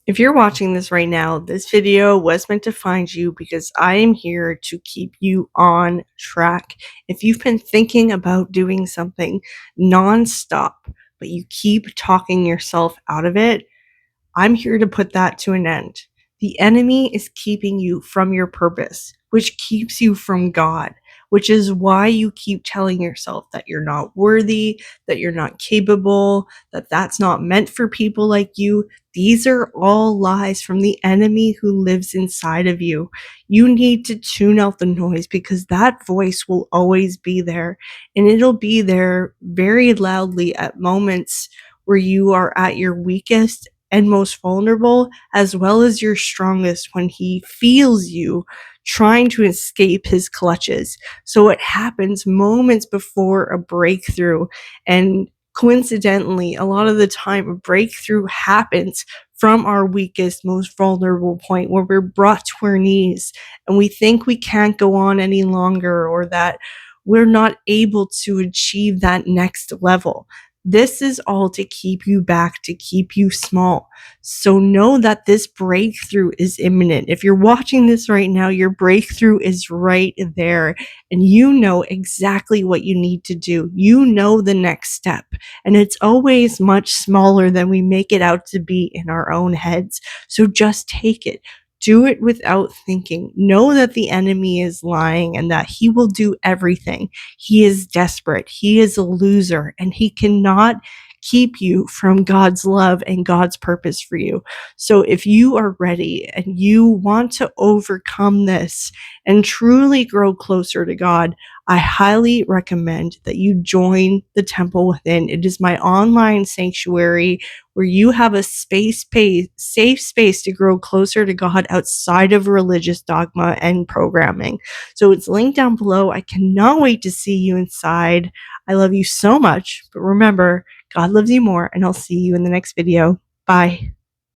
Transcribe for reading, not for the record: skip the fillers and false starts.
If you're watching this right now, this video was meant to find you because I am here to keep you on track. If you've been thinking about doing something nonstop, but you keep talking yourself out of it, I'm here to put that to an end. The enemy is keeping you from your purpose, which keeps you from God, which is why you keep telling yourself that you're not worthy, that you're not capable, that that's not meant for people like you. These are all lies from the enemy who lives inside of you. You need to tune out the noise because that voice will always be there, and it'll be there very loudly at moments where you are at your weakest and most vulnerable, as well as your strongest when he feels you trying to escape his clutches. So it happens moments before a breakthrough. And coincidentally, a lot of the time, a breakthrough happens from our weakest, most vulnerable point where we're brought to our knees and we think we can't go on any longer or that we're not able to achieve that next level. This is all to keep you back, to keep you small. So know that this breakthrough is imminent. If you're watching this right now, your breakthrough is right there, and you know exactly what you need to do. You know the next step, and it's always much smaller than we make it out to be in our own heads. So just take it. Do it without thinking. Know that the enemy is lying and that he will do everything. He is desperate. He is a loser, and he cannot keep you from God's love and God's purpose for you. So if you are ready and you want to overcome this and truly grow closer to God, I highly recommend that you join the Temple Within. It is my online sanctuary where you have a safe space to grow closer to God outside of religious dogma and programming. So it's linked down below. I cannot wait to see you inside. I love you so much, but remember, God loves you more, and I'll see you in the next video. Bye.